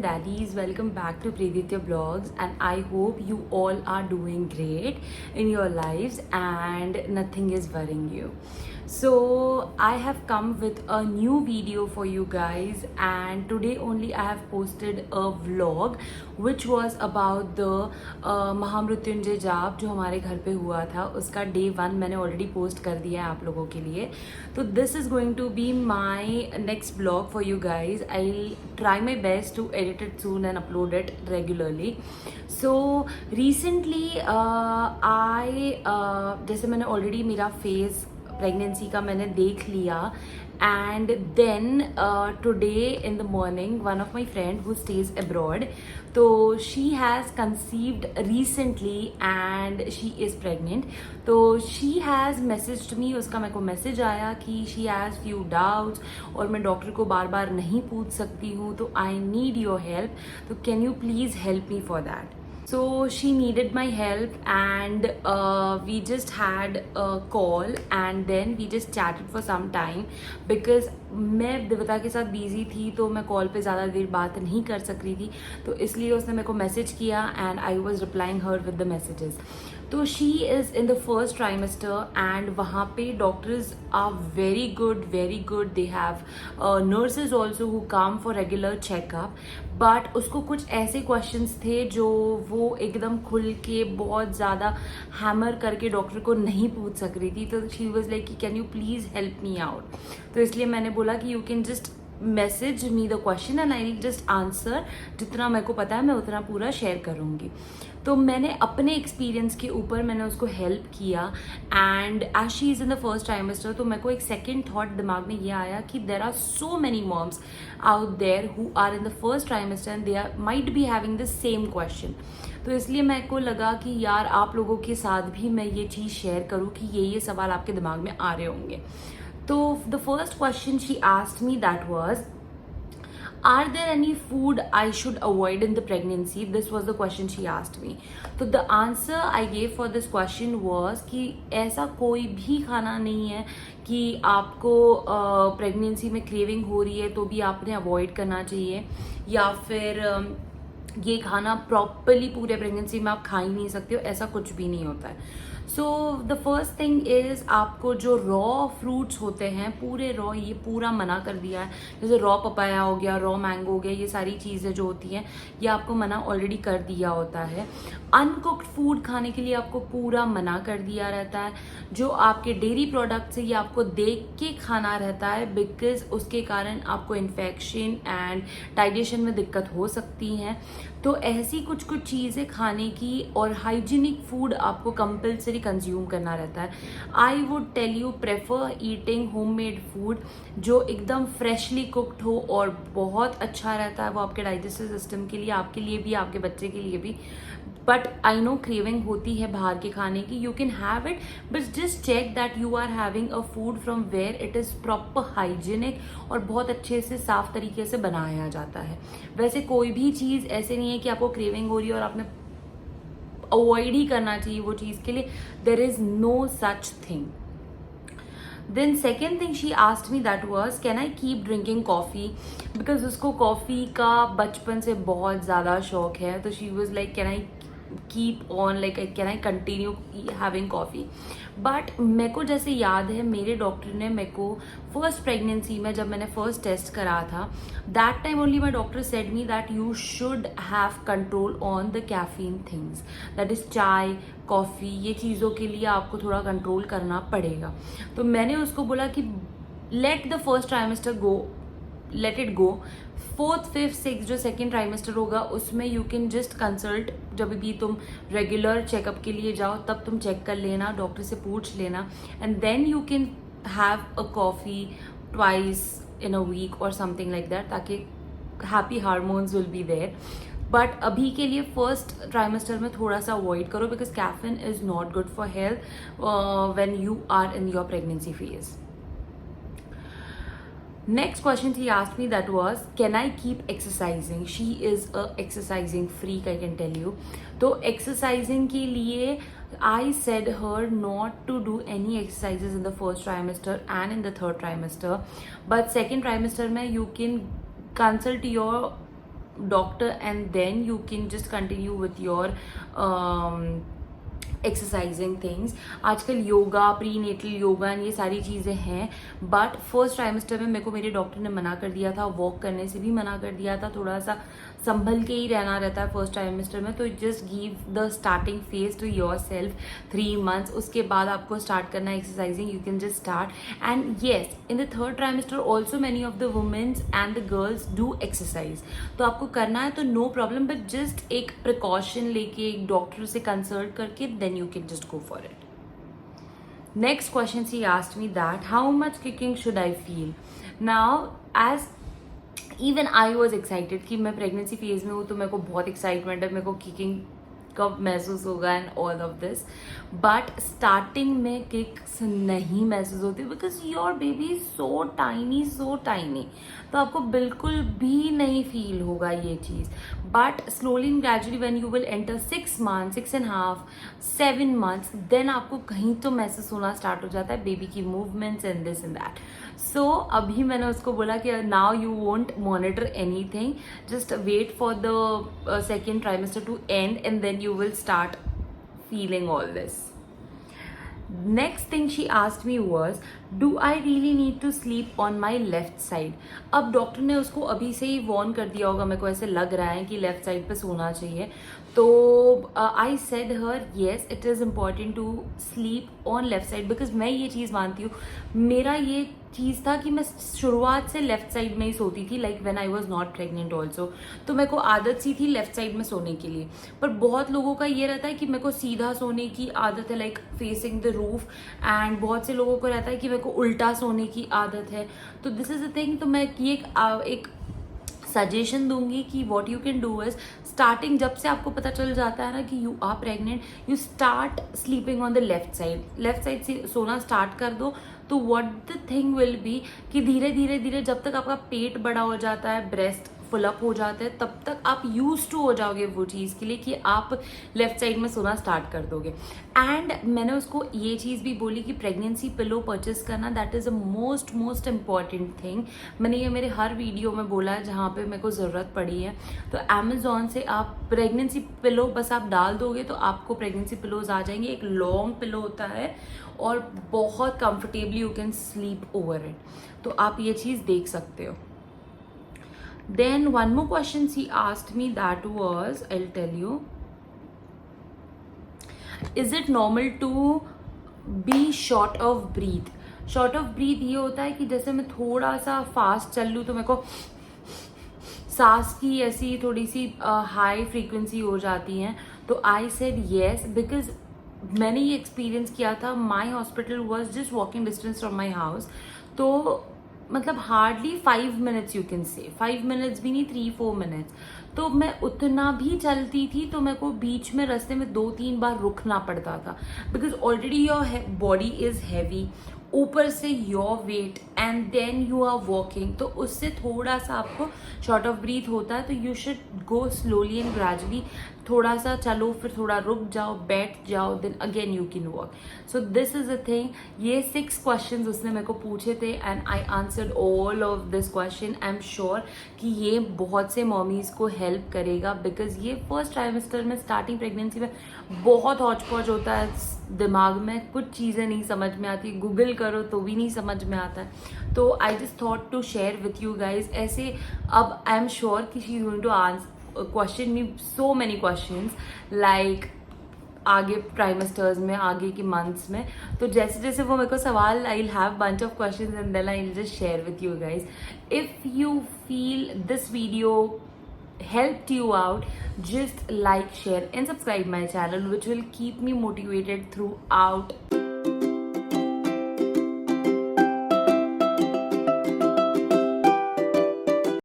daddies, welcome back to Praditya Vlogs, and I hope you all are doing great in your lives and nothing is worrying you. So I have come with a new video for you guys, and today only I have posted a vlog which was about the महामृत्युंजय जाप जो हमारे घर पे हुआ था. उसका day 1 मैंने already post कर दिया है आप लोगों के लिए. तो this is going to be my next blog for you guys. I try my best to edit it soon and upload it regularly. So recently जैसे मैंने already मेरा फेस प्रेगनेंसी का मैंने देख लिया, and then today in the morning one of my friend who stays abroad, so she has conceived recently and she is pregnant. तो she has messaged me, उसका मेरे को मैसेज आया कि she has few doubts और मैं doctor को बार बार नहीं पूछ सकती हूँ, तो I need your help, तो can you please help me for that. So she needed my help and we just had a call and then we just chatted for some time because मैं दिव्यता के साथ busy थी तो मैं call पे ज़्यादा देर बात नहीं कर सक रही थी, तो इसलिए उसने मेरे को मैसेज किया and I was replying her with the messages. तो she is in the first trimester and वहाँ पे doctors are very good. They have nurses also who come for regular checkup, but उसको कुछ ऐसे क्वेश्चंस थे जो वो एकदम खुल के बहुत ज़्यादा हैमर करके डॉक्टर को नहीं पूछ सक रही थी. तो she was like can you please help me out. तो इसलिए मैंने बोला कि you can just message me the question and I will just answer. जितना मेरे को पता है मैं उतना पूरा शेयर करूँगी. तो मैंने अपने एक्सपीरियंस के ऊपर मैंने उसको हेल्प किया and as she is in the first trimester, तो मेरे को एक सेकेंड थॉट दिमाग में ये आया कि there are so many moms out there who are in the first trimester and they are might be having the same question. तो इसलिए मेरे को लगा कि यार आप लोगों के साथ भी मैं ये चीज़ शेयर करूँ कि ये सवाल आपके दिमाग में आ रहे होंगे. तो the first question she asked me that was, are there any food I should avoid in the pregnancy? This was the question she asked me. So the answer I gave for this question was कि ऐसा कोई भी खाना नहीं है कि आपको pregnancy में क्रेविंग हो रही है तो भी आपने अवॉइड करना चाहिए, या फिर ये खाना प्रॉपरली पूरे प्रेगनेंसी में आप खा ही नहीं सकते हो, ऐसा कुछ भी नहीं होता है. So the first thing is आपको जो रॉ फ्रूट्स होते हैं पूरे रॉ, ये पूरा मना कर दिया है. जैसे रॉ पपाया हो गया, रॉ मैंगो हो गया, ये सारी चीज़ें जो होती हैं ये आपको मना ऑलरेडी कर दिया होता है. अनकुक्ड फूड खाने के लिए आपको पूरा मना कर दिया रहता है. जो आपके डेयरी प्रोडक्ट्स है ये आपको देख के खाना रहता है बिकॉज उसके कारण आपको इन्फेक्शन एंड डाइजेशन में दिक्कत हो सकती हैं. तो ऐसी कुछ चीज़ें खाने की और हाइजीनिक फूड आपको कंपल्सरी कंज्यूम करना रहता है. I would tell you prefer eating homemade food जो एकदम फ्रेशली कुक्ड हो और बहुत अच्छा रहता है. वो आपके डाइजेस्टिव सिस्टम के लिए, आपके लिए भी, आपके बच्चे के लिए भी. बट आई नो क्रेविंग होती है बाहर के खाने की, you can have it, but just check that you are having a food from where it is proper hygienic और बहुत अच्छे से साफ तरीके से बनाया जाता है. वैसे कोई भी चीज़ ऐसे नहीं है कि आपको क्रेविंग हो रही है और आपने अवॉइड ही करना चाहिए वो चीज़ के लिए. There is no such thing. Then second thing she asked me that was can I keep drinking coffee, because उसको कॉफ़ी का बचपन से बहुत ज़्यादा शौक है. तो she was like can I keep on, like can I continue having coffee. But मेरे को जैसे याद है मेरे डॉक्टर ने मेरे को फर्स्ट प्रेगनेंसी में जब मैंने फर्स्ट टेस्ट करा था, that time only my doctor said me that you should have control on the caffeine things, that is चाय, कॉफ़ी, ये चीज़ों के लिए आपको थोड़ा कंट्रोल करना पड़ेगा. तो मैंने उसको बोला कि let the first trimester go, let it go. 4th, 5th, 6th जो सेकेंड ट्राइमेस्टर होगा उसमें यू कैन जस्ट कंसल्ट. जब भी तुम रेगुलर चेकअप के लिए जाओ तब तुम चेक कर लेना, डॉक्टर से पूछ लेना, and then you can have a coffee twice in a week और समथिंग लाइक दैट, ताकि happy hormones will be there. But अभी के लिए फर्स्ट ट्राइमेस्टर में थोड़ा सा अवॉइड करो because caffeine is not good for health when you are in your pregnancy phase. Next question he asked me that was can I keep exercising. She is a exercising freak, I can tell you. तो exercising के लिए I said her not to do any exercises in the first trimester and in the third trimester, but second trimester में you can consult your doctor, and then you can just continue with your exercising things. आजकल yoga, pre natal yoga ये सारी चीज़ें हैं, but first trimester में मेरे को मेरे डॉक्टर ने मना कर दिया था, वॉक करने से भी मना कर दिया था, थोड़ा सा संभल के ही रहना रहता है फर्स्ट ट्राइमेस्टर में. तो just give the starting phase to yourself 3 months. उसके बाद आपको स्टार्ट करना है exercising. You can just start. And yes, in the third trimester also many of the womens and the girls do exercise. तो आपको करना है तो नो प्रॉब्लम, बट जस्ट एक प्रिकॉशन लेके, एक डॉक्टर से कंसल्ट करके, then you can just go for it. Next question, she asked me that how much kicking should I feel? Now, as even I was excited कि मैं pregnancy phase में हूँ, तो मेरे को बहुत excitement है, मेरे को kicking कब महसूस होगा and all of this. But starting में किक्स नहीं महसूस होती because your baby is so tiny, तो आपको बिल्कुल भी नहीं फील होगा ये चीज़. But slowly and gradually when you will enter 6 months, 6.5, 7 months, then आपको कहीं तो महसूस होना स्टार्ट हो जाता है बेबी की movements and this and that. So अभी मैंने उसको बोला कि now you won't monitor anything, just wait for the second trimester to and and then you will start feeling all this. Next thing she asked me was, do I really need to sleep on my left side? अब doctor ने उसको अभी से ही Warne कर दिया होगा, मेरे को ऐसे लग रहा है कि लेफ्ट साइड पे सोना चाहिए. तो I said her yes, it is important to sleep on left side because मैं ये चीज़ मानती हूँ. मेरा ये चीज़ था कि मैं शुरुआत से लेफ्ट साइड में ही सोती थी, like when I was not pregnant also. तो मेरे को आदत सी थी लेफ्ट साइड में सोने के लिए. पर बहुत लोगों का ये रहता है कि मेरे को सीधा सोने की आदत है, like facing the roof, and बहुत से लोगों को रहता है कि मेरे को उल्टा सोने की आदत है. तो दिस इज अ थिंग. तो मैं ये एक सजेशन दूंगी कि what you can do is, starting जब से आपको पता चल जाता है ना कि you are pregnant, you start sleeping on the left side से सोना स्टार्ट कर दो. तो what the thing will be कि धीरे धीरे जब तक आपका पेट बड़ा हो जाता है, ब्रेस्ट फुलअप हो जाते हैं, तब तक आप यूज टू हो जाओगे वो चीज़ के लिए कि आप लेफ्ट साइड में सोना स्टार्ट कर दोगे. एंड मैंने उसको ये चीज़ भी बोली कि प्रेगनेंसी पिलो परचेस करना, that is a most important thing. मैंने ये मेरे हर वीडियो में बोला है जहाँ पे मेरे को ज़रूरत पड़ी है. तो अमेजोन से आप प्रेगनेंसी पिलो बस आप डाल दोगे तो आपको प्रेगनेंसी पिलोज आ जाएंगे. एक लॉन्ग पिलो होता है और बहुत comfortably you can sleep over it. तो आप ये चीज़ देख सकते हो. Then one more question she asked me, that was, I'll tell you, is it normal to be short of breath? Short of breath ये होता है कि जैसे मैं थोड़ा सा फास्ट चल लूँ तो मेरे को सांस की ऐसी थोड़ी सी हाई फ्रीक्वेंसी हो जाती हैं. तो आई सेड येस बिकॉज मैंने ये एक्सपीरियंस किया था. My hospital was just walking distance from my house. तो मतलब hardly 5 minutes you can say, 5 minutes भी नहीं, 3-4 minutes. तो मैं उतना भी चलती थी तो मेरे को बीच में रास्ते में 2-3 बार रुकना पड़ता था because already your body is heavy, ऊपर से your weight and then you are walking. तो उससे थोड़ा सा आपको शॉर्ट ऑफ ब्रीथ होता है. तो you should go slowly and gradually. थोड़ा सा चलो, फिर थोड़ा रुक जाओ, बैठ जाओ, then again you can walk. So this is a thing. ये 6 questions उसने मेरे को पूछे थे and I answered all of this question. I am sure कि ये बहुत से मॉमीज को हेल्प करेगा बिकॉज ये फर्स्ट ट्राइमेस्टर में, स्टार्टिंग प्रेगनेंसी में बहुत हौच पौच होता है दिमाग में. कुछ चीज़ें नहीं समझ में आती, गूगल करो तो भी नहीं समझ में आता है. तो I just thought to share with you guys. ऐसे अब आई एम श्योर कि she is going to answer question me so many questions like आगे ट्राइमेस्टर्स में, आगे के मंथ्स में. तो जैसे जैसे वो मेरे को सवाल, I will have bunch of questions and then I will just share with you guys. If you feel this video helped you out, just like, share and subscribe my channel, which will keep me motivated throughout